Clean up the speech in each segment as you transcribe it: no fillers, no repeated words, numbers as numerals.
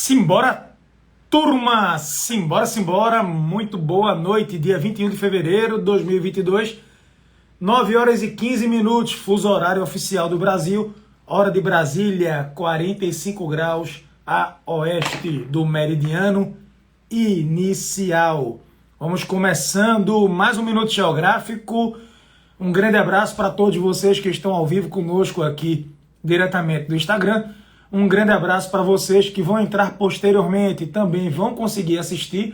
Simbora, turma! Simbora! Muito boa noite, dia 21 de fevereiro de 2022, 9 horas e 15 minutos, fuso horário oficial do Brasil, hora de Brasília, 45 graus a oeste do meridiano inicial. Vamos começando mais um Minuto Geográfico. Um grande abraço para todos vocês que estão ao vivo conosco aqui diretamente do Instagram. Um grande abraço para vocês que vão entrar posteriormente e também vão conseguir assistir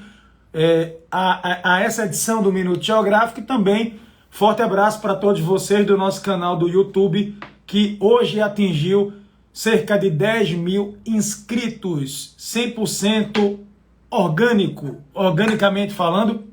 a essa edição do Minuto Geográfico. E também forte abraço para todos vocês do nosso canal do YouTube, que hoje atingiu cerca de 10 mil inscritos, 100% orgânico, organicamente falando,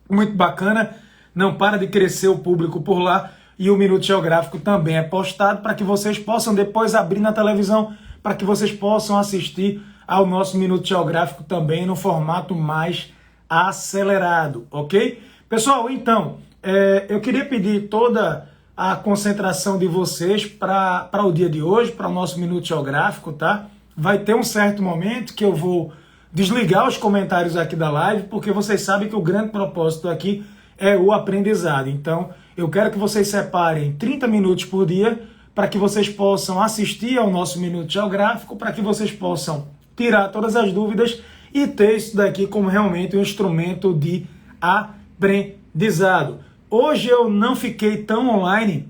muito bacana. Não para de crescer o público por lá e o Minuto Geográfico também é postado para que vocês possam depois abrir na televisão, para que vocês possam assistir ao nosso Minuto Geográfico também no formato mais acelerado, ok? Pessoal, então, eu queria pedir toda a concentração de vocês para o dia de hoje, para o nosso Minuto Geográfico, tá? Vai ter um certo momento que eu vou desligar os comentários aqui da live, porque vocês sabem que o grande propósito aqui é o aprendizado. Então, eu quero que vocês separem 30 minutos por dia para que vocês possam assistir ao nosso Minuto Geográfico, para que vocês possam tirar todas as dúvidas e ter isso daqui como realmente um instrumento de aprendizado. Hoje eu não fiquei tão online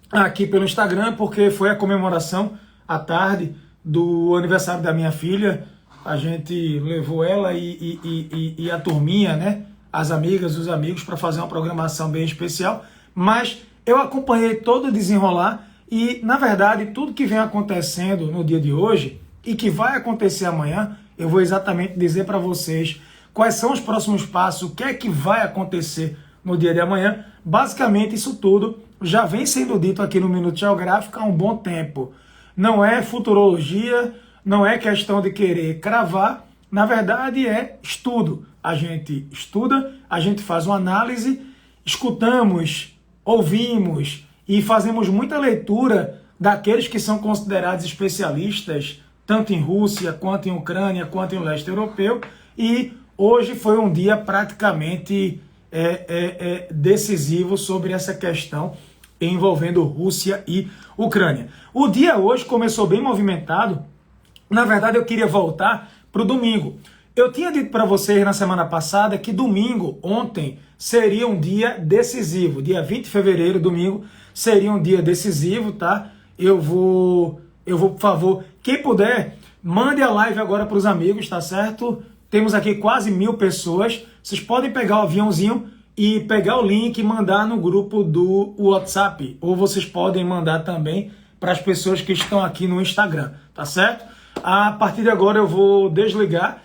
aqui pelo Instagram, porque foi a comemoração à tarde do aniversário da minha filha. A gente levou ela e a turminha, né? As amigas, os amigos, para fazer uma programação bem especial. Mas eu acompanhei todo o desenrolar e, na verdade, tudo que vem acontecendo no dia de hoje e que vai acontecer amanhã, eu vou exatamente dizer para vocês quais são os próximos passos, o que é que vai acontecer no dia de amanhã. Basicamente, isso tudo já vem sendo dito aqui no Minuto Geográfico há um bom tempo. Não é futurologia, não é questão de querer cravar, na verdade é estudo. A gente estuda, a gente faz uma análise, escutamos, ouvimos e fazemos muita leitura daqueles que são considerados especialistas, tanto em Rússia, quanto em Ucrânia, quanto em leste europeu. E hoje foi um dia praticamente decisivo sobre essa questão envolvendo Rússia e Ucrânia. O dia hoje começou bem movimentado. Na verdade, eu queria voltar para o domingo. Eu tinha dito para vocês na semana passada que domingo, ontem, seria um dia decisivo. Dia 20 de fevereiro, domingo, seria um dia decisivo, tá? Eu vou, por favor, quem puder, mande a live agora para os amigos, tá certo? Temos aqui quase 1000 pessoas. Vocês podem pegar o aviãozinho e pegar o link e mandar no grupo do WhatsApp. Ou vocês podem mandar também para as pessoas que estão aqui no Instagram, tá certo? A partir de agora eu vou desligar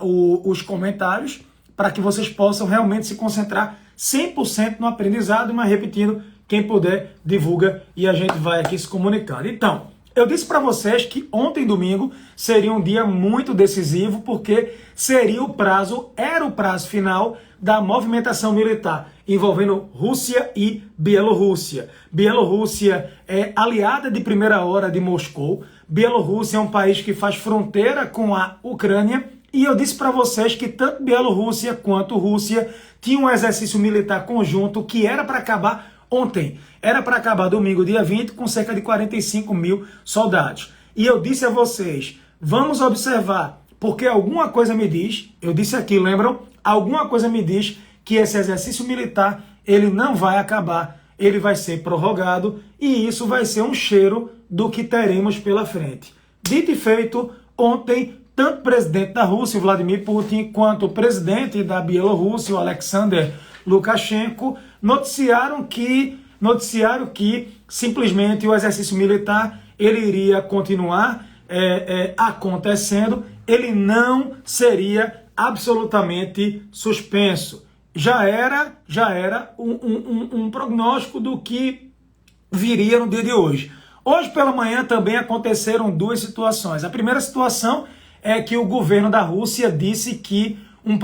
os comentários para que vocês possam realmente se concentrar 100% no aprendizado, mas repetindo, quem puder, divulga e a gente vai aqui se comunicando. Então, eu disse para vocês que ontem, domingo, seria um dia muito decisivo, porque era o prazo final da movimentação militar envolvendo Rússia e Bielorrússia. Bielorrússia é aliada de primeira hora de Moscou. Bielorrússia é um país que faz fronteira com a Ucrânia. E eu disse para vocês que tanto Bielorrússia quanto Rússia tinham um exercício militar conjunto que era para acabar ontem. Era para acabar domingo, dia 20, com cerca de 45 mil soldados. E eu disse a vocês, vamos observar, porque alguma coisa me diz, eu disse aqui, lembram? Alguma coisa me diz que esse exercício militar, ele não vai acabar, ele vai ser prorrogado e isso vai ser um cheiro do que teremos pela frente. Dito e feito, ontem, tanto o presidente da Rússia, Vladimir Putin, quanto o presidente da Bielorrússia, o Alexander Lukashenko, noticiaram que simplesmente o exercício militar ele iria continuar acontecendo, ele não seria absolutamente suspenso. Já era um prognóstico do que viria no dia de hoje. Hoje pela manhã também aconteceram duas situações. A primeira situação é que o governo da Rússia disse que um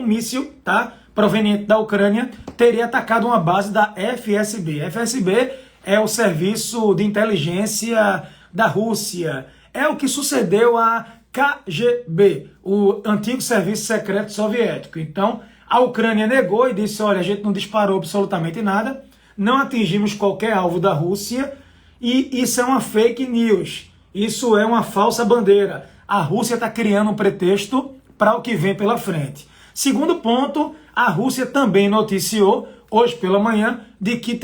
míssil, tá, proveniente da Ucrânia, teria atacado uma base da FSB. FSB é o serviço de inteligência da Rússia, É o que sucedeu a KGB, o antigo serviço secreto soviético. Então, a Ucrânia negou e disse, olha, a gente não disparou absolutamente nada, não atingimos qualquer alvo da Rússia, e isso é uma fake news, isso é uma falsa bandeira. A Rússia está criando um pretexto para o que vem pela frente. Segundo ponto, a Rússia também noticiou, hoje pela manhã, de que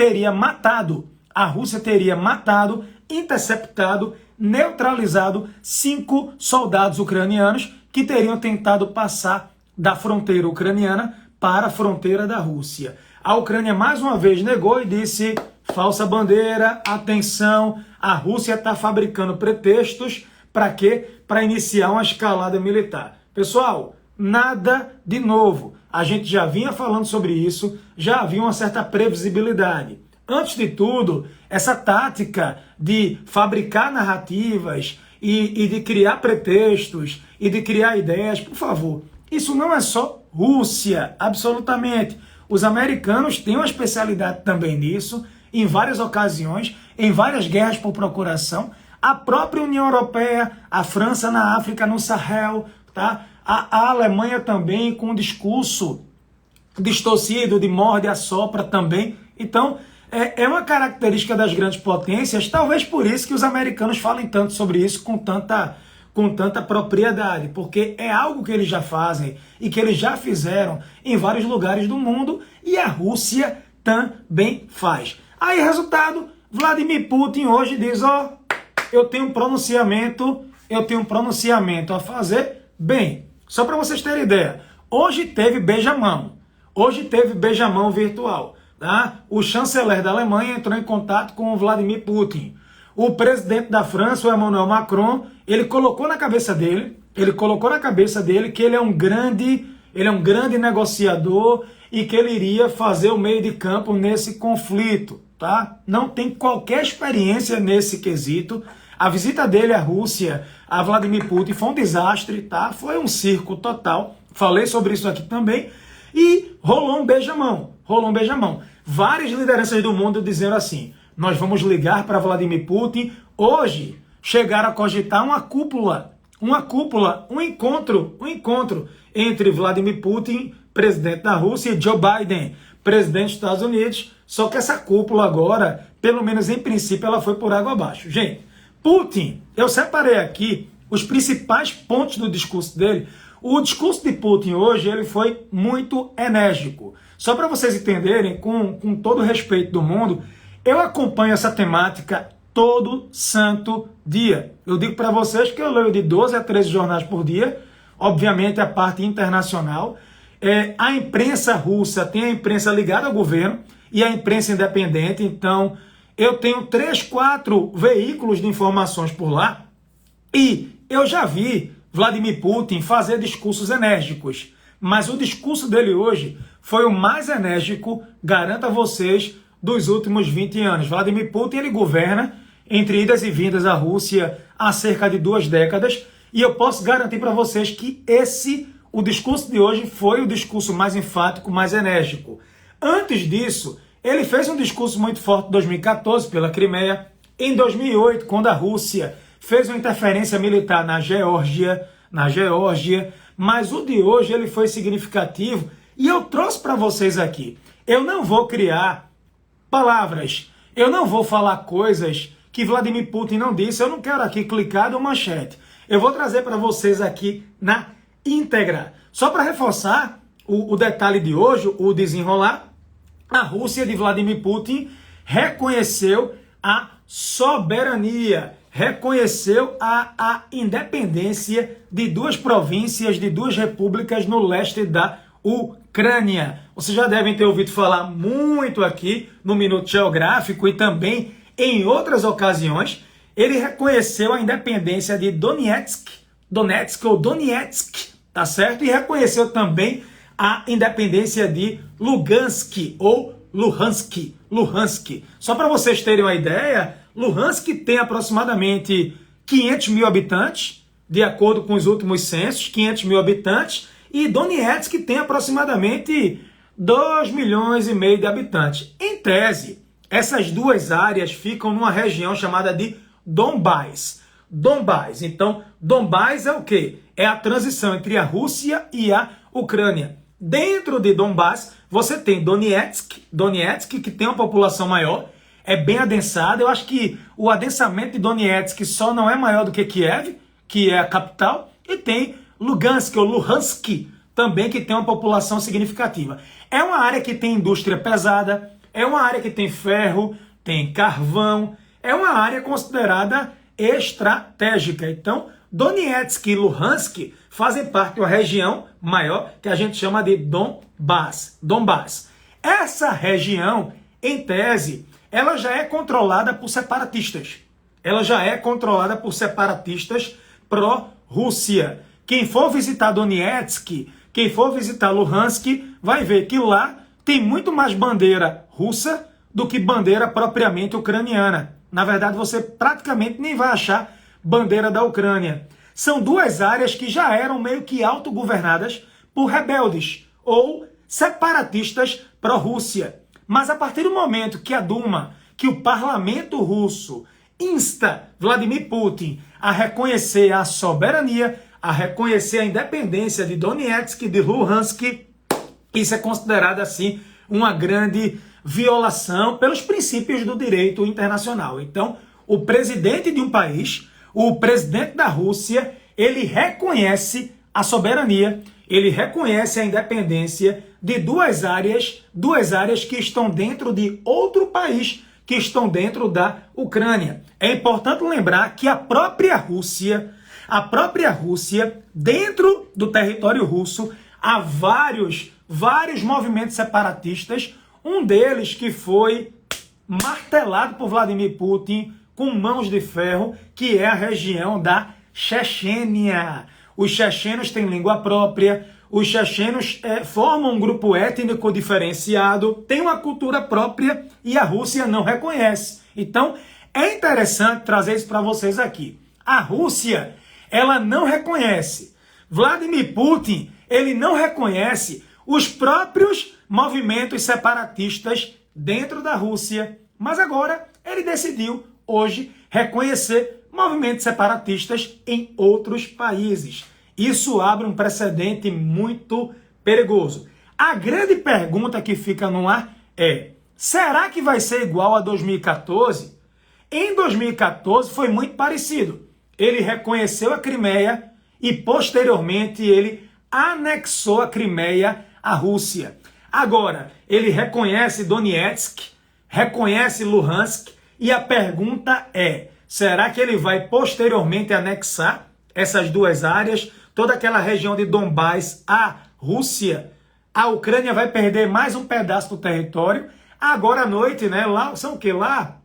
a Rússia teria matado, interceptado, neutralizado 5 soldados ucranianos que teriam tentado passar da fronteira ucraniana para a fronteira da Rússia. A Ucrânia mais uma vez negou e disse, falsa bandeira, atenção, a Rússia está fabricando pretextos para quê? Para iniciar uma escalada militar. Pessoal, nada de novo. A gente já vinha falando sobre isso, já havia uma certa previsibilidade. Antes de tudo, essa tática de fabricar narrativas e de criar pretextos e de criar ideias, por favor, isso não é só Rússia, absolutamente. Os americanos têm uma especialidade também nisso, em várias ocasiões, em várias guerras por procuração. A própria União Europeia, a França na África, no Sahel, tá? A Alemanha também com um discurso distorcido, de morde a sopra também. Então, é uma característica das grandes potências, talvez por isso que os americanos falem tanto sobre isso com tanta propriedade, porque é algo que eles já fazem e que eles já fizeram em vários lugares do mundo e a Rússia também faz. Aí, resultado, Vladimir Putin hoje diz, eu tenho um pronunciamento a fazer. Bem, só para vocês terem ideia, hoje teve beijamão virtual. Tá? O chanceler da Alemanha entrou em contato com o Vladimir Putin. O presidente da França, o Emmanuel Macron, ele colocou na cabeça dele que ele é um grande negociador e que ele iria fazer o meio de campo nesse conflito. Tá? Não tem qualquer experiência nesse quesito. A visita dele à Rússia, a Vladimir Putin, foi um desastre, tá? Foi um circo total. Falei sobre isso aqui também. E rolou um beijamão. Várias lideranças do mundo dizendo assim, nós vamos ligar para Vladimir Putin. Hoje chegaram a cogitar um encontro entre Vladimir Putin, presidente da Rússia, e Joe Biden, presidente dos Estados Unidos. Só que essa cúpula agora, pelo menos em princípio, ela foi por água abaixo. Gente, Putin, eu separei aqui os principais pontos do discurso dele. O discurso de Putin hoje ele foi muito enérgico. Só para vocês entenderem, com todo o respeito do mundo, eu acompanho essa temática todo santo dia. Eu digo para vocês que eu leio de 12 a 13 jornais por dia, obviamente a parte internacional. A imprensa russa tem a imprensa ligada ao governo e a imprensa independente, então eu tenho 3, 4 veículos de informações por lá e eu já vi Vladimir Putin fazer discursos enérgicos, mas o discurso dele hoje foi o mais enérgico, garanto a vocês, dos últimos 20 anos. Vladimir Putin ele governa entre idas e vindas à Rússia há cerca de 2 décadas e eu posso garantir para vocês que o discurso de hoje foi o discurso mais enfático, mais enérgico. Antes disso, ele fez um discurso muito forte em 2014 pela Crimeia, em 2008, quando a Rússia fez uma interferência militar na Geórgia, mas o de hoje ele foi significativo e eu trouxe para vocês aqui. Eu não vou criar palavras, eu não vou falar coisas que Vladimir Putin não disse, eu não quero aqui clicar no manchete. Eu vou trazer para vocês aqui na íntegra. Só para reforçar o detalhe de hoje, o desenrolar, a Rússia de Vladimir Putin reconheceu a soberania, reconheceu a independência de 2 províncias, de 2 repúblicas no leste da Ucrânia. Vocês já devem ter ouvido falar muito aqui no Minuto Geográfico e também em outras ocasiões. Ele reconheceu a independência de Donetsk, tá certo? E reconheceu também a independência de Lugansk ou Luhansk. Só para vocês terem uma ideia, Luhansk tem aproximadamente 500 mil habitantes, de acordo com os últimos censos, 500 mil habitantes, e Donetsk tem aproximadamente 2,5 milhões de habitantes. Em tese, essas 2 áreas ficam numa região chamada de Donbás. Donbás. Então, Donbás é o quê? É a transição entre a Rússia e a Ucrânia. Dentro de Donbás, você tem Donetsk, que tem uma população maior, é bem adensada. Eu acho que o adensamento de Donetsk só não é maior do que Kiev, que é a capital, e tem Lugansk ou Luhansk também, que tem uma população significativa. É uma área que tem indústria pesada, é uma área que tem ferro, tem carvão, é uma área considerada estratégica. Então, Donetsk e Luhansk fazem parte de uma região maior que a gente chama de Donbás. Essa região, em tese, ela já é controlada por separatistas. Ela já é controlada por separatistas pró-Rússia. Quem for visitar Donetsk, quem for visitar Luhansk, vai ver que lá tem muito mais bandeira russa do que bandeira propriamente ucraniana. Na verdade, você praticamente nem vai achar bandeira da Ucrânia. São duas áreas que já eram meio que autogovernadas por rebeldes ou separatistas pró-Rússia. Mas a partir do momento que a Duma, que o parlamento russo insta Vladimir Putin a reconhecer a soberania, a reconhecer a independência de Donetsk e de Luhansk, isso é considerado assim uma grande violação pelos princípios do direito internacional. Então, o presidente de um país, o presidente da Rússia, ele reconhece a soberania, ele reconhece a independência de duas áreas que estão dentro de outro país, que estão dentro da Ucrânia. É importante lembrar que a própria Rússia, dentro do território russo, há vários movimentos separatistas, um deles que foi martelado por Vladimir Putin com mãos de ferro, que é a região da Chechênia. Os chechenos têm língua própria, os chechenos formam um grupo étnico diferenciado, têm uma cultura própria e a Rússia não reconhece. Então, é interessante trazer isso para vocês aqui. A Rússia, ela não reconhece. Vladimir Putin, ele não reconhece os próprios movimentos separatistas dentro da Rússia. Mas agora ele decidiu, hoje, reconhecer movimentos separatistas em outros países. Isso abre um precedente muito perigoso. A grande pergunta que fica no ar é: será que vai ser igual a 2014? Em 2014 foi muito parecido. Ele reconheceu a Crimeia e, posteriormente, ele anexou a Crimeia à Rússia. Agora, ele reconhece Donetsk, reconhece Luhansk, e a pergunta é: será que ele vai posteriormente anexar essas duas áreas, toda aquela região de Donbás à Rússia? A Ucrânia vai perder mais um pedaço do território. Agora à noite, né? Lá, são o que? Lá,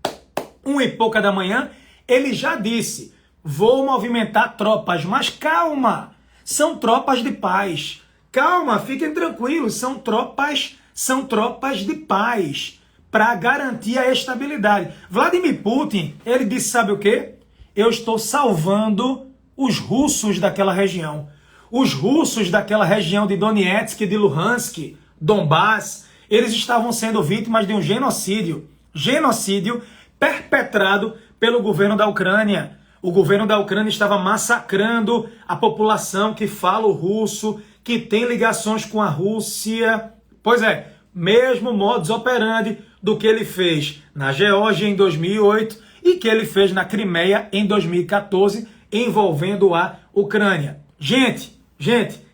1h pouca da manhã, ele já disse: vou movimentar tropas, mas calma, são tropas de paz. Calma, fiquem tranquilos, são tropas de paz, para garantir a estabilidade. Vladimir Putin, ele disse, sabe o quê? Eu estou salvando os russos daquela região. Os russos daquela região de Donetsk, de Luhansk, Donbás, eles estavam sendo vítimas de um genocídio. Genocídio perpetrado pelo governo da Ucrânia. O governo da Ucrânia estava massacrando a população que fala o russo, que tem ligações com a Rússia. Pois é, mesmo modus operandi do que ele fez na Geórgia em 2008 e que ele fez na Crimeia em 2014, envolvendo a Ucrânia. Gente,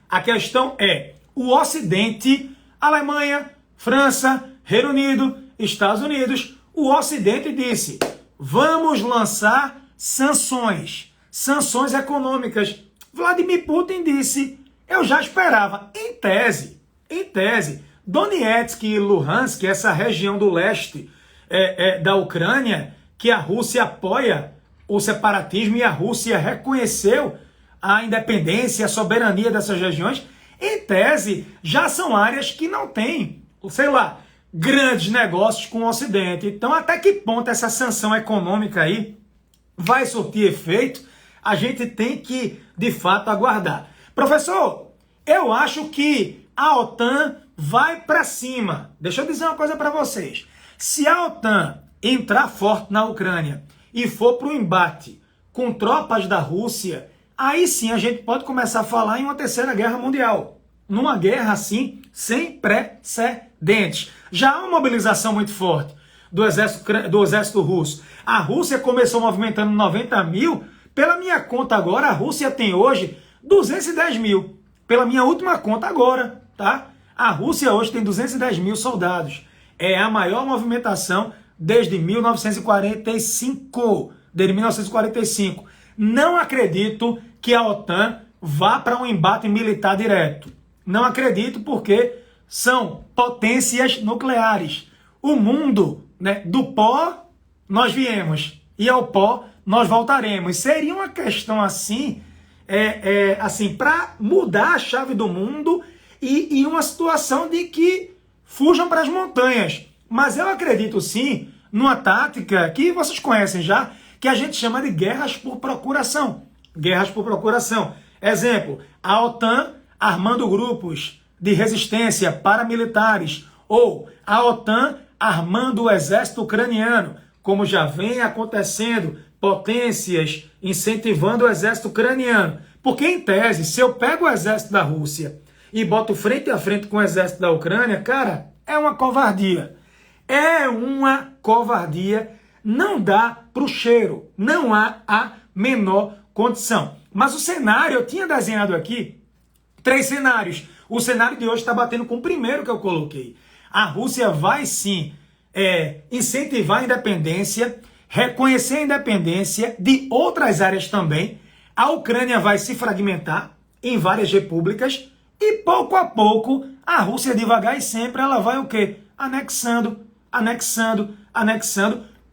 a questão é: o Ocidente, Alemanha, França, Reino Unido, Estados Unidos, o Ocidente disse: vamos lançar sanções econômicas. Vladimir Putin disse: eu já esperava. Em tese, Donetsk e Luhansk, essa região do leste da Ucrânia, que a Rússia apoia o separatismo e a Rússia reconheceu a independência e a soberania dessas regiões, em tese, já são áreas que não têm, sei lá, grandes negócios com o Ocidente. Então, até que ponto essa sanção econômica aí vai surtir efeito, a gente tem que, de fato, aguardar. Professor, eu acho que a OTAN vai para cima. Deixa eu dizer uma coisa para vocês. Se a OTAN entrar forte na Ucrânia e for para o embate com tropas da Rússia, aí sim a gente pode começar a falar em uma terceira guerra mundial. Numa guerra assim, sem precedentes. Já há uma mobilização muito forte do exército russo. A Rússia começou movimentando 90 mil. Pela minha conta agora, a Rússia tem hoje 210 mil. Pela minha última conta agora, tá? A Rússia hoje tem 210 mil soldados. É a maior movimentação desde 1945. Desde 1945. Não acredito que a OTAN vá para um embate militar direto. Não acredito porque são potências nucleares. O mundo, né, do pó nós viemos e ao pó nós voltaremos. Seria uma questão assim, assim, para mudar a chave do mundo e uma situação de que fujam para as montanhas. Mas eu acredito sim numa tática que vocês conhecem já, que a gente chama de guerras por procuração. Guerras por procuração. Exemplo, a OTAN armando grupos de resistência paramilitares, ou a OTAN armando o exército ucraniano, como já vem acontecendo, potências incentivando o exército ucraniano. Porque, em tese, se eu pego o exército da Rússia e boto frente a frente com o exército da Ucrânia, cara, é uma covardia. É uma covardia. Não dá para o cheiro. Não há a menor condição. Mas o cenário, eu tinha desenhado aqui 3 cenários. O cenário de hoje está batendo com o primeiro que eu coloquei. A Rússia vai sim incentivar a independência, reconhecer a independência de outras áreas também. A Ucrânia vai se fragmentar em várias repúblicas e pouco a pouco a Rússia devagar e sempre ela vai o quê? Anexando,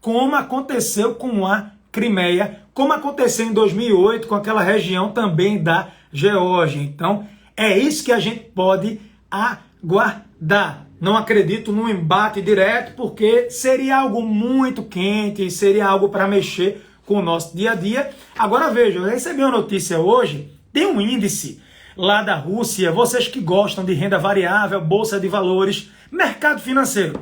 como aconteceu com a Crimeia, como aconteceu em 2008 com aquela região também da Geórgia. Então, é isso que a gente pode aguardar. Não acredito num embate direto, porque seria algo muito quente, seria algo para mexer com o nosso dia a dia. Agora veja, eu recebi uma notícia hoje, tem um índice lá da Rússia, vocês que gostam de renda variável, bolsa de valores, mercado financeiro.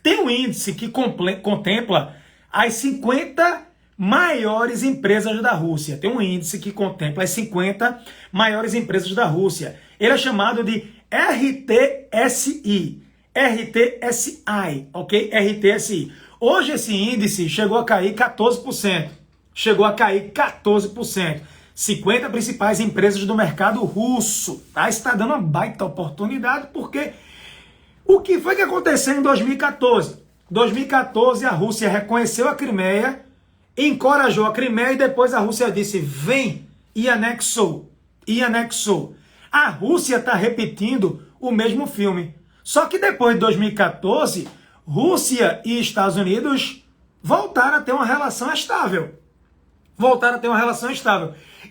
Tem um índice que contempla as 50 maiores empresas da Rússia. Tem um índice que contempla as 50 maiores empresas da Rússia. Ele é chamado de RTSI. RTSI, ok? RTSI. Hoje esse índice chegou a cair 14%. Chegou a cair 14%. 50 principais empresas do mercado russo. Tá? Está dando uma baita oportunidade, porque o que foi que aconteceu em 2014? 2014 a Rússia reconheceu a Crimeia, encorajou a Crimeia e depois a Rússia disse, vem, e anexou. A Rússia está repetindo o mesmo filme. Só que depois de 2014, Rússia e Estados Unidos voltaram a ter uma relação estável.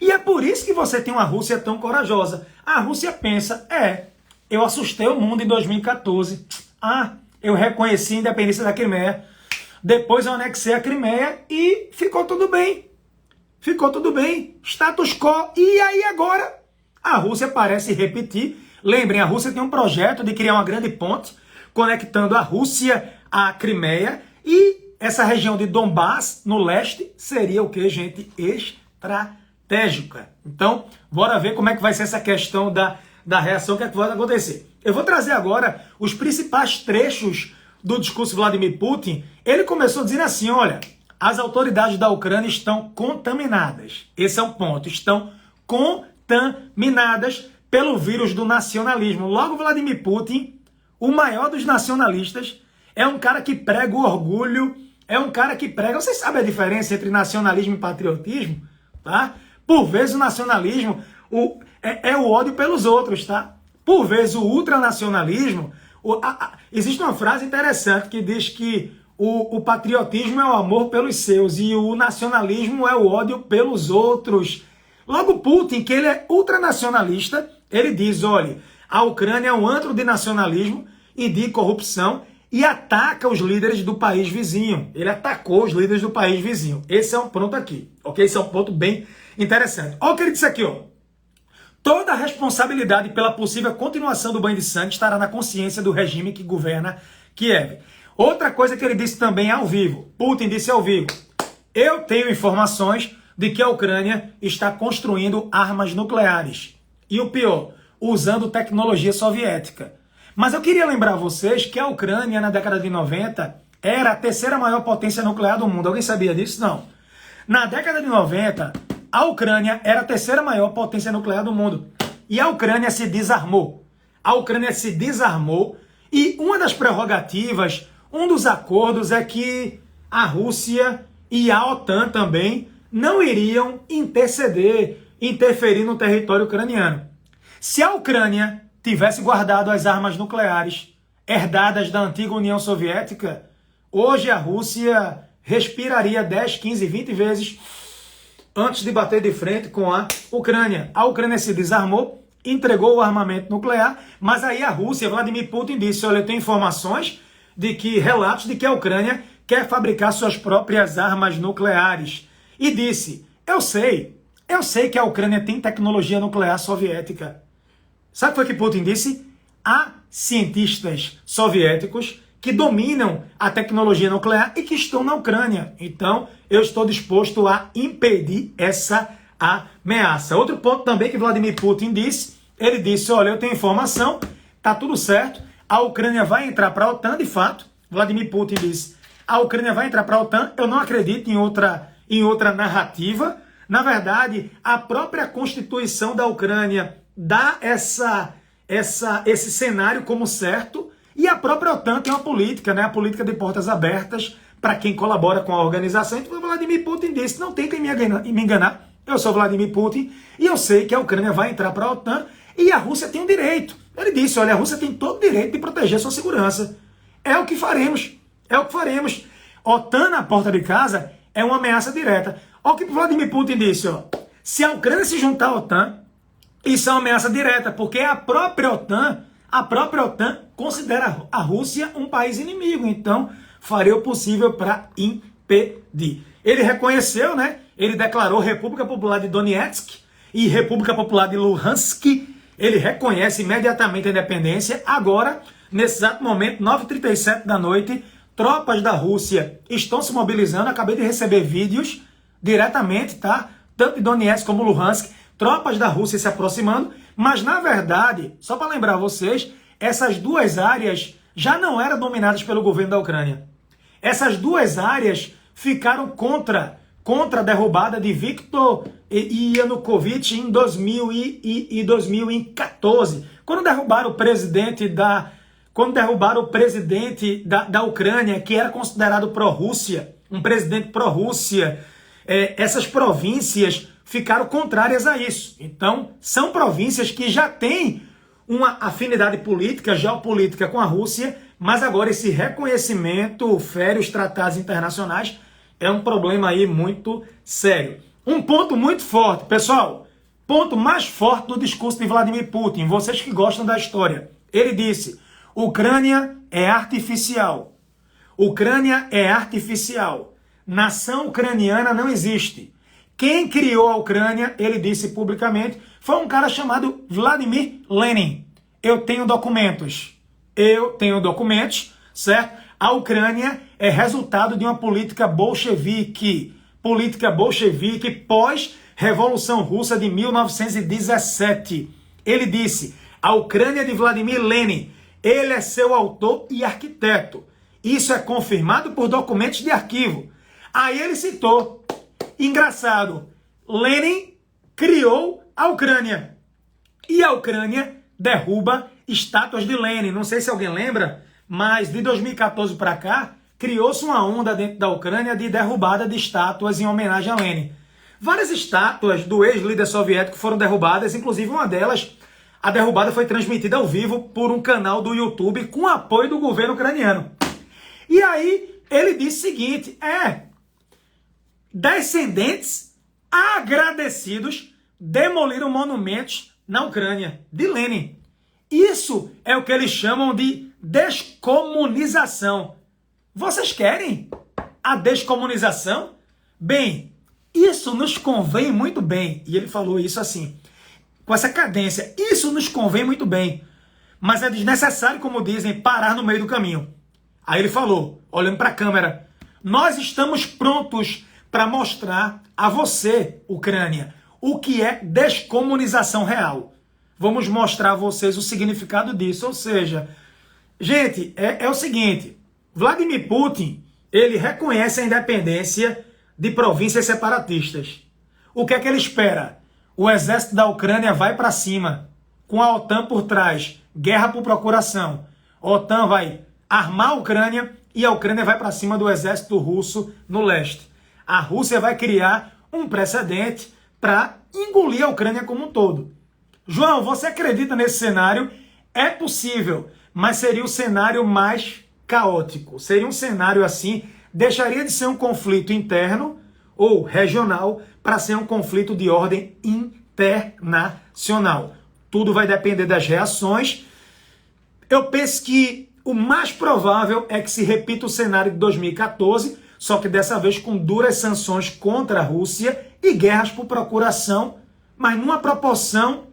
E é por isso que você tem uma Rússia tão corajosa. A Rússia pensa, eu assustei o mundo em 2014. Eu reconheci a independência da Crimeia. Depois eu anexei a Crimeia e ficou tudo bem. Status quo. E aí agora a Rússia parece repetir. Lembrem, a Rússia tem um projeto de criar uma grande ponte conectando a Rússia à Crimeia. E essa região de Donbass, no leste, seria o que, gente? Estratégica. Então, bora ver como é que vai ser essa questão da reação, o que é que vai acontecer. Eu vou trazer agora os principais trechos do discurso de Vladimir Putin. Ele começou dizendo assim, olha, as autoridades da Ucrânia estão contaminadas. Esse é o ponto, estão contaminadas pelo vírus do nacionalismo. Logo, Vladimir Putin, o maior dos nacionalistas, é um cara que prega o orgulho, é um cara que prega... Vocês sabem a diferença entre nacionalismo e patriotismo? Tá? Por vezes o nacionalismo é o ódio pelos outros, tá? Por vezes o ultranacionalismo... Existe uma frase interessante que diz que o patriotismo é o amor pelos seus e o nacionalismo é o ódio pelos outros. Logo, Putin, que ele é ultranacionalista, ele diz, olha, a Ucrânia é um antro de nacionalismo e de corrupção e ataca os líderes do país vizinho. Ele atacou os líderes do país vizinho. Esse é um ponto aqui, ok? Esse é um ponto bem interessante. Olha o que ele disse aqui, ó. Toda a responsabilidade pela possível continuação do banho de sangue estará na consciência do regime que governa Kiev. Outra coisa que ele disse também ao vivo, Putin disse ao vivo, Eu tenho informações de que a Ucrânia está construindo armas nucleares. E o pior, usando tecnologia soviética. Mas eu queria lembrar vocês que a Ucrânia, na década de 90, era a terceira maior potência nuclear do mundo. Alguém sabia disso? Não. Na década de 90, a Ucrânia era a terceira maior potência nuclear do mundo. E a Ucrânia se desarmou. A Ucrânia se desarmou e uma das prerrogativas, um dos acordos é que a Rússia e a OTAN também não iriam interferir no território ucraniano. Se a Ucrânia tivesse guardado as armas nucleares herdadas da antiga União Soviética, hoje a Rússia respiraria 10, 15, 20 vezes antes de bater de frente com a Ucrânia. A Ucrânia se desarmou, entregou o armamento nuclear, mas aí a Rússia, Vladimir Putin, disse, olha, eu tenho informações relatos de que a Ucrânia quer fabricar suas próprias armas nucleares. E disse, eu sei que a Ucrânia tem tecnologia nuclear soviética. Sabe o que foi que Putin disse? Há cientistas soviéticos que dominam a tecnologia nuclear e que estão na Ucrânia. Então, eu estou disposto a impedir essa ameaça. Outro ponto também que Vladimir Putin disse, ele disse, olha, eu tenho informação, tá tudo certo, a Ucrânia vai entrar para a OTAN, de fato. Vladimir Putin disse, a Ucrânia vai entrar para a OTAN, eu não acredito em outra narrativa. Na verdade, a própria Constituição da Ucrânia dá esse cenário como certo, e a própria OTAN tem uma política, né? A política de portas abertas para quem colabora com a organização. Então, Vladimir Putin disse, não tentem me enganar, eu sou Vladimir Putin, e eu sei que a Ucrânia vai entrar para a OTAN, e a Rússia tem o direito. Ele disse, olha, a Rússia tem todo o direito de proteger sua segurança. É o que faremos, OTAN na porta de casa é uma ameaça direta. Olha o que Vladimir Putin disse, ó. Se a Ucrânia se juntar à OTAN, isso é uma ameaça direta, porque a própria OTAN considera a Rússia um país inimigo, então faria o possível para impedir. Ele reconheceu, né? Ele declarou República Popular de Donetsk e República Popular de Luhansk. Ele reconhece imediatamente a independência. Agora, nesse exato momento, 9h37 da noite, tropas da Rússia estão se mobilizando. Acabei de receber vídeos diretamente, tá? Tanto de Donetsk como Luhansk, tropas da Rússia se aproximando. Mas, na verdade, só para lembrar vocês, essas duas áreas já não eram dominadas pelo governo da Ucrânia. Essas duas áreas ficaram contra a derrubada de Viktor Yanukovych em 2014. Quando derrubaram o presidente da Ucrânia, que era considerado pró-Rússia, um presidente pró-Rússia, essas províncias ficaram contrárias a isso. Então, são províncias que já têm uma afinidade política, geopolítica com a Rússia, mas agora esse reconhecimento fere os tratados internacionais, é um problema aí muito sério. Um ponto muito forte, pessoal, ponto mais forte do discurso de Vladimir Putin, vocês que gostam da história. Ele disse, Ucrânia é artificial. Ucrânia é artificial. Nação ucraniana não existe. Quem criou a Ucrânia, ele disse publicamente, foi um cara chamado Vladimir Lenin. Eu tenho documentos, certo? A Ucrânia é resultado de uma política bolchevique pós-Revolução Russa de 1917. Ele disse, a Ucrânia de Vladimir Lenin, ele é seu autor e arquiteto. Isso é confirmado por documentos de arquivo. Aí ele citou, engraçado, Lenin criou a Ucrânia. E a Ucrânia derruba estátuas de Lenin. Não sei se alguém lembra, mas de 2014 para cá, criou-se uma onda dentro da Ucrânia de derrubada de estátuas em homenagem a Lenin. Várias estátuas do ex-líder soviético foram derrubadas, inclusive uma delas, a derrubada foi transmitida ao vivo por um canal do YouTube com apoio do governo ucraniano. E aí ele disse o seguinte, descendentes agradecidos demoliram monumentos na Ucrânia, de Lenin. Isso é o que eles chamam de descomunização. Vocês querem a descomunização? Bem, isso nos convém muito bem. E ele falou isso assim, com essa cadência. Isso nos convém muito bem. Mas é desnecessário, como dizem, parar no meio do caminho. Aí ele falou, olhando para a câmera, nós estamos prontos para mostrar a você, Ucrânia, o que é descomunização real. Vamos mostrar a vocês o significado disso. Ou seja, gente, é o seguinte, Vladimir Putin, ele reconhece a independência de províncias separatistas. O que é que ele espera? O exército da Ucrânia vai para cima, com a OTAN por trás, guerra por procuração. A OTAN vai armar a Ucrânia e a Ucrânia vai para cima do exército russo no leste. A Rússia vai criar um precedente para engolir a Ucrânia como um todo. João, você acredita nesse cenário? É possível, mas seria o cenário mais caótico. Seria um cenário assim, deixaria de ser um conflito interno ou regional para ser um conflito de ordem internacional. Tudo vai depender das reações. Eu penso que o mais provável é que se repita o cenário de 2014, só que dessa vez com duras sanções contra a Rússia e guerras por procuração, mas numa proporção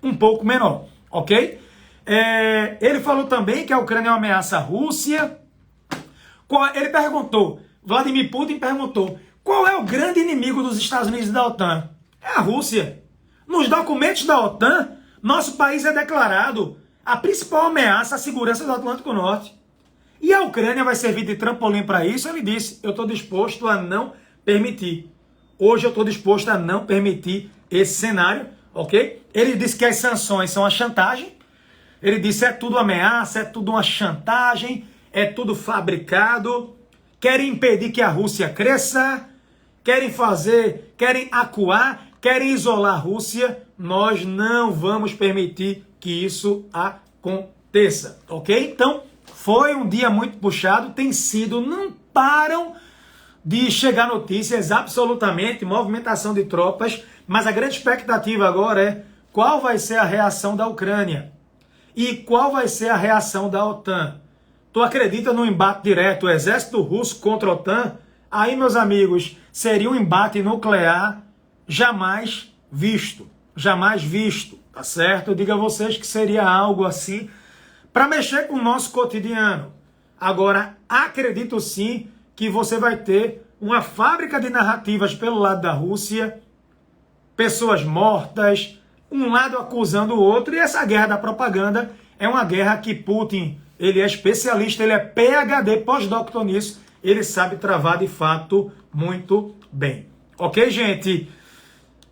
um pouco menor, ok? Ele falou também que a Ucrânia é uma ameaça à Rússia. Ele perguntou, Vladimir Putin perguntou, qual é o grande inimigo dos Estados Unidos e da OTAN? É a Rússia. Nos documentos da OTAN, nosso país é declarado a principal ameaça à segurança do Atlântico Norte. E a Ucrânia vai servir de trampolim para isso. Ele disse, eu estou disposto a não permitir. Hoje eu estou disposto a não permitir esse cenário, ok? Ele disse que as sanções são a chantagem. Ele disse, é tudo ameaça, é tudo uma chantagem, é tudo fabricado. Querem impedir que a Rússia cresça, querem acuar, querem isolar a Rússia. Nós não vamos permitir que isso aconteça, ok? Então, foi um dia muito puxado, tem sido, não param de chegar notícias, absolutamente, movimentação de tropas, mas a grande expectativa agora é qual vai ser a reação da Ucrânia e qual vai ser a reação da OTAN. Tu acredita no embate direto, o exército russo contra a OTAN? Aí, meus amigos, seria um embate nuclear jamais visto, tá certo? Eu digo a vocês que seria algo assim para mexer com o nosso cotidiano. Agora, acredito sim que você vai ter uma fábrica de narrativas pelo lado da Rússia, pessoas mortas, um lado acusando o outro, e essa guerra da propaganda é uma guerra que Putin, ele é especialista, ele é PhD, pós-doutor nisso, ele sabe travar de fato muito bem. Ok, gente?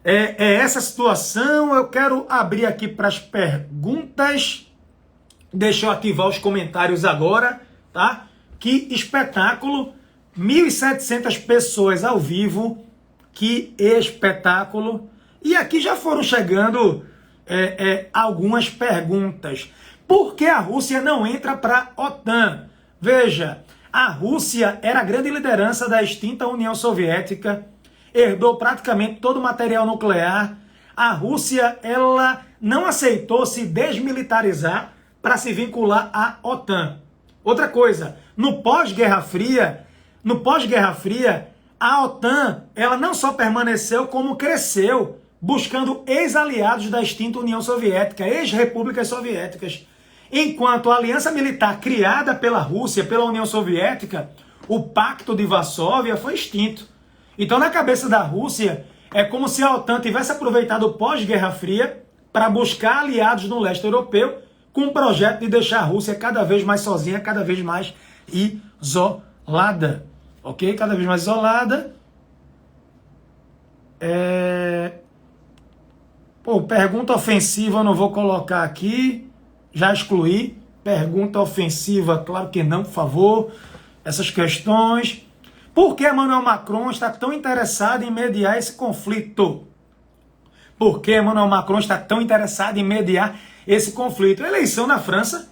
É essa situação. Eu quero abrir aqui para as perguntas. Deixa eu ativar os comentários agora, tá? Que espetáculo! 1.700 pessoas ao vivo. Que espetáculo! E aqui já foram chegando algumas perguntas. Por que a Rússia não entra para a OTAN? Veja, a Rússia era a grande liderança da extinta União Soviética, herdou praticamente todo o material nuclear. A Rússia, ela não aceitou se desmilitarizar para se vincular à OTAN. Outra coisa, no pós-Guerra Fria, a OTAN, ela não só permaneceu, como cresceu, buscando ex-aliados da extinta União Soviética, ex-repúblicas soviéticas. Enquanto a aliança militar criada pela Rússia, pela União Soviética, o Pacto de Varsóvia, foi extinto. Então, na cabeça da Rússia, é como se a OTAN tivesse aproveitado o pós-Guerra Fria para buscar aliados no leste europeu, com o projeto de deixar a Rússia cada vez mais sozinha, cada vez mais isolada. Ok? Cada vez mais isolada. Pergunta ofensiva eu não vou colocar aqui. Já excluí. Pergunta ofensiva, claro que não, por favor. Essas questões. Por que Emmanuel Macron está tão interessado em mediar esse conflito? Por que Emmanuel Macron está tão interessado em mediar esse conflito? Eleição na França.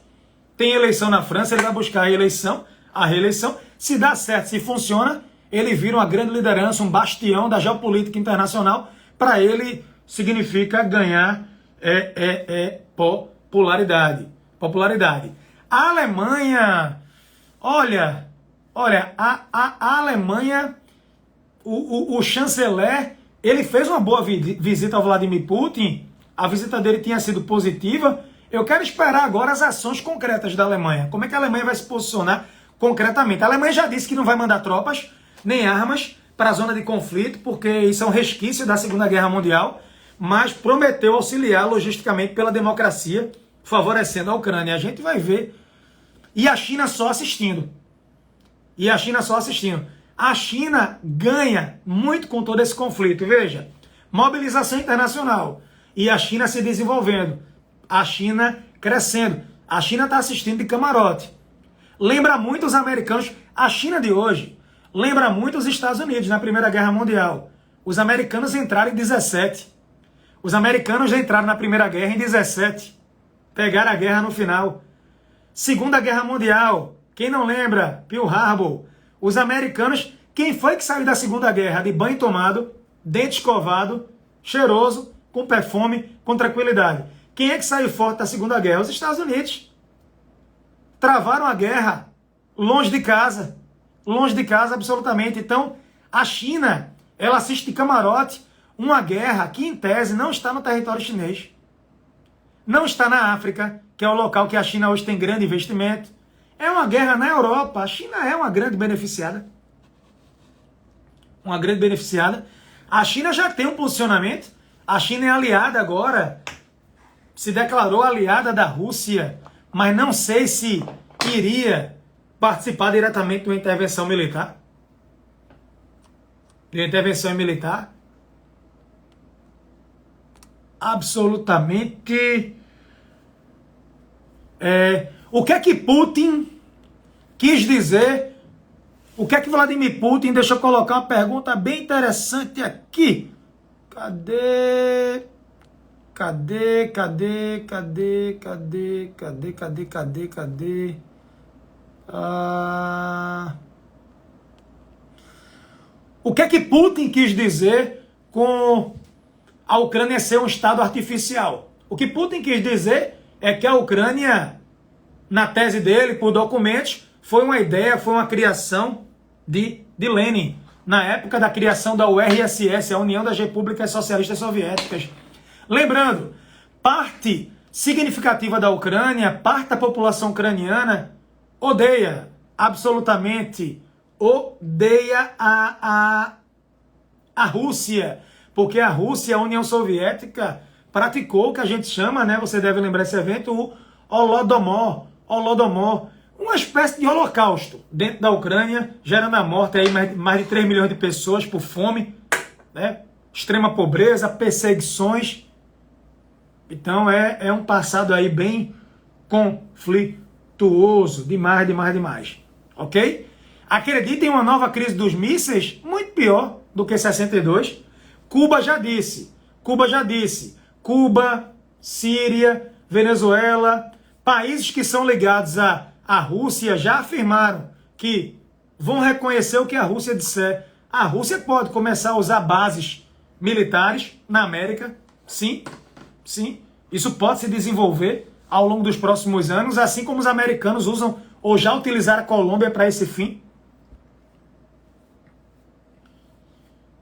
Tem eleição na França, ele vai buscar a reeleição. Se dá certo, se funciona, ele vira uma grande liderança, um bastião da geopolítica internacional. Para ele, significa ganhar popularidade. A Alemanha, olha, a Alemanha, o chanceler, ele fez uma boa visita ao Vladimir Putin, a visita dele tinha sido positiva. Eu quero esperar agora as ações concretas da Alemanha. Como é que a Alemanha vai se posicionar concretamente? A Alemanha já disse que não vai mandar tropas, nem armas, para a zona de conflito, porque isso é um resquício da Segunda Guerra Mundial, mas prometeu auxiliar logisticamente pela democracia, favorecendo a Ucrânia. A gente vai ver. E a China só assistindo. A China ganha muito com todo esse conflito. Veja, mobilização internacional e a China se desenvolvendo, a China crescendo. A China está assistindo de camarote. Lembra muito os americanos. A China de hoje lembra muito os Estados Unidos na Primeira Guerra Mundial. Os americanos entraram em 17. Os americanos já entraram na Primeira Guerra em 17. Pegaram a guerra no final. Segunda Guerra Mundial. Quem não lembra? Pearl Harbor. Os americanos, quem foi que saiu da Segunda Guerra de banho tomado, dente escovado, cheiroso, com perfume, com tranquilidade? Quem é que saiu forte da Segunda Guerra? Os Estados Unidos. Travaram a guerra longe de casa absolutamente. Então, a China, ela assiste de camarote uma guerra que, em tese, não está no território chinês. Não está na África, que é o local que a China hoje tem grande investimento. É uma guerra na Europa. A China é uma grande beneficiada. A China já tem um posicionamento. A China é aliada agora. Se declarou aliada da Rússia. Mas não sei se iria participar diretamente de uma intervenção militar. Absolutamente. O que é que Putin quis dizer? O que é que Vladimir Putin... Deixa eu colocar uma pergunta bem interessante aqui. Cadê? O que é que Putin quis dizer com a Ucrânia ser um estado artificial? O que Putin quis dizer é que a Ucrânia, na tese dele, por documentos, foi uma ideia, foi uma criação de Lenin, na época da criação da URSS, a União das Repúblicas Socialistas Soviéticas. Lembrando, parte significativa da Ucrânia, parte da população ucraniana, odeia, absolutamente odeia a Rússia, porque a Rússia, a União Soviética, praticou o que a gente chama, né, você deve lembrar esse evento, o Holodomor, uma espécie de holocausto dentro da Ucrânia, gerando a morte aí mais de 3 milhões de pessoas por fome, né, extrema pobreza, perseguições. Então é um passado aí bem conflituoso, demais, ok? Acreditem em uma nova crise dos mísseis, muito pior do que 62. Cuba já disse, Cuba, Síria, Venezuela, países que são ligados à Rússia já afirmaram que vão reconhecer o que a Rússia disser. A Rússia pode começar a usar bases militares na América, sim, isso pode se desenvolver ao longo dos próximos anos, assim como os americanos usam ou já utilizaram a Colômbia para esse fim.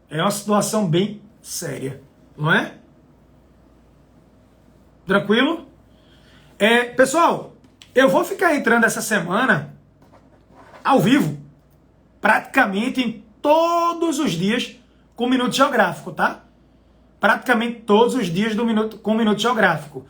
É uma situação bem séria, não é? Tranquilo? Pessoal, eu vou ficar entrando essa semana ao vivo, praticamente em todos os dias com Minuto Geográfico, tá? Praticamente todos os dias com Minuto Geográfico.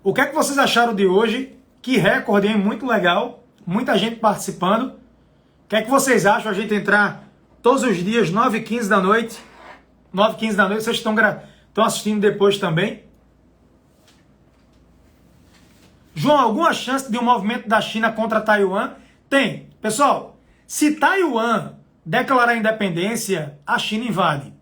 O que é que vocês acharam de hoje? Que recorde, hein? Muito legal. Muita gente participando. O que é que vocês acham a gente entrar todos os dias, 9h15 da noite? 9h15 da noite, vocês estão assistindo depois também. João, alguma chance de um movimento da China contra Taiwan? Tem. Pessoal, se Taiwan declarar independência, a China invade.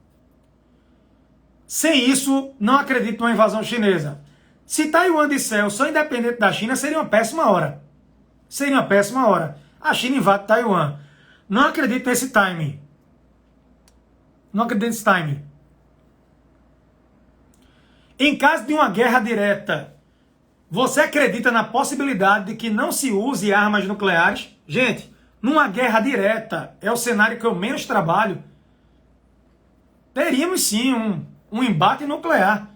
Sem isso, não acredito numa invasão chinesa. Se Taiwan disser eu sou independente da China, seria uma péssima hora. A China invade Taiwan. Não acredito nesse timing. Em caso de uma guerra direta, você acredita na possibilidade de que não se use armas nucleares? Gente, numa guerra direta, é o cenário que eu menos trabalho. Teríamos sim um embate nuclear.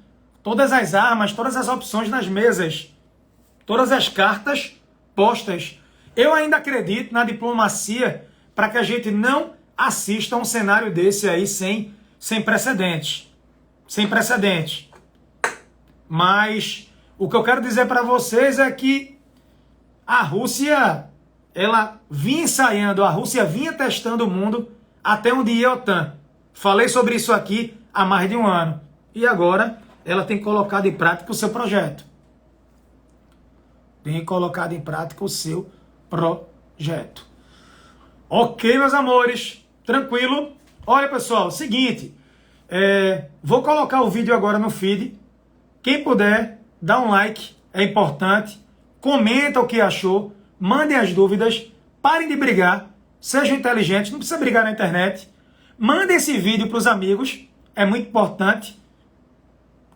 Todas as armas, todas as opções nas mesas. Todas as cartas postas. Eu ainda acredito na diplomacia para que a gente não assista um cenário desse aí sem precedentes. Sem precedentes. Mas o que eu quero dizer para vocês é que a Rússia, ela vinha ensaiando, a Rússia vinha testando o mundo até onde ia a OTAN. Falei sobre isso aqui há mais de um ano. E agora ela tem colocado em prática o seu projeto. Tem colocado em prática o seu projeto. Ok, meus amores. Tranquilo. Olha, pessoal, seguinte. Vou colocar o vídeo agora no feed. Quem puder, dá um like. É importante. Comenta o que achou. Mandem as dúvidas. Parem de brigar. Sejam inteligentes. Não precisa brigar na internet. Mandem esse vídeo para os amigos. É muito importante.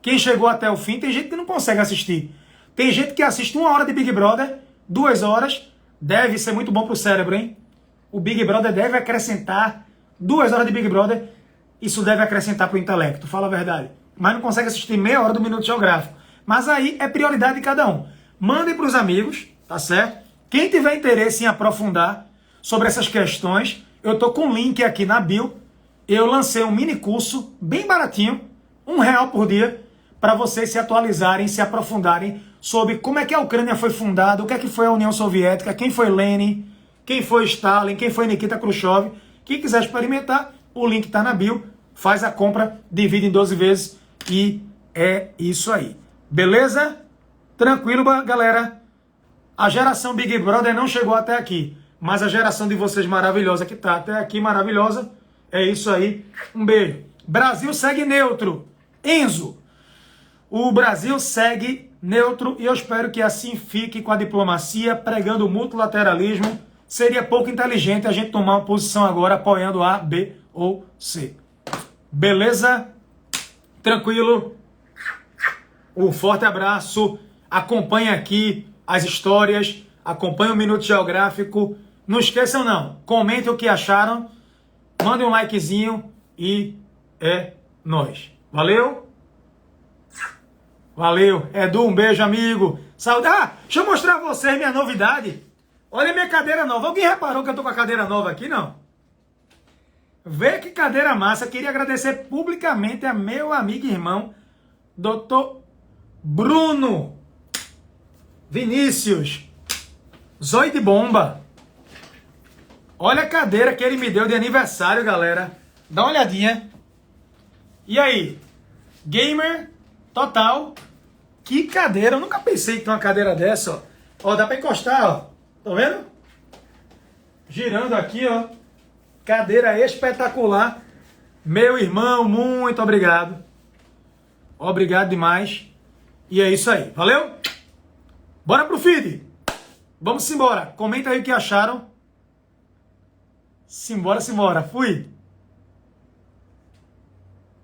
Quem chegou até o fim, tem gente que não consegue assistir. Tem gente que assiste 1 hora de Big Brother, 2 horas. Deve ser muito bom para o cérebro, hein? O Big Brother deve acrescentar 2 horas de Big Brother. Isso deve acrescentar para o intelecto, fala a verdade. Mas não consegue assistir meia hora do Minuto Geográfico. Mas aí é prioridade de cada um. Mandem para os amigos, tá certo? Quem tiver interesse em aprofundar sobre essas questões, eu tô com um link aqui na bio. Eu lancei um mini curso bem baratinho, R$1 por dia, para vocês se atualizarem, se aprofundarem sobre como é que a Ucrânia foi fundada, o que é que foi a União Soviética, quem foi Lenin, quem foi Stalin, quem foi Nikita Khrushchev. Quem quiser experimentar, o link está na bio, faz a compra, divide em 12 vezes e é isso aí. Beleza? Tranquilo, galera? A geração Big Brother não chegou até aqui, mas a geração de vocês maravilhosa que está até aqui, maravilhosa, é isso aí. Um beijo. Brasil segue neutro. Enzo, o Brasil segue neutro e eu espero que assim fique com a diplomacia, pregando o multilateralismo. Seria pouco inteligente a gente tomar uma posição agora apoiando A, B ou C. Beleza? Tranquilo? Um forte abraço. Acompanhe aqui as histórias. Acompanhe o Minuto Geográfico. Não esqueçam não. Comentem o que acharam. Mandem um likezinho e é nóis. Valeu? Valeu. Edu, um beijo, amigo. Saúde. Ah, deixa eu mostrar a vocês minha novidade. Olha a minha cadeira nova. Alguém reparou que eu tô com a cadeira nova aqui, não? Vê que cadeira massa. Queria agradecer publicamente a meu amigo e irmão, Dr. Bruno Vinícius. Zóio de bomba. Olha a cadeira que ele me deu de aniversário, galera. Dá uma olhadinha. E aí? Gamer total. Que cadeira. Eu nunca pensei que tem uma cadeira dessa, ó. Ó, dá pra encostar, ó. Tá vendo? Girando aqui, ó. Cadeira espetacular. Meu irmão, muito obrigado. Obrigado demais. E é isso aí. Valeu? Bora pro feed. Vamos embora. Comenta aí o que acharam. Simbora, simbora. Fui.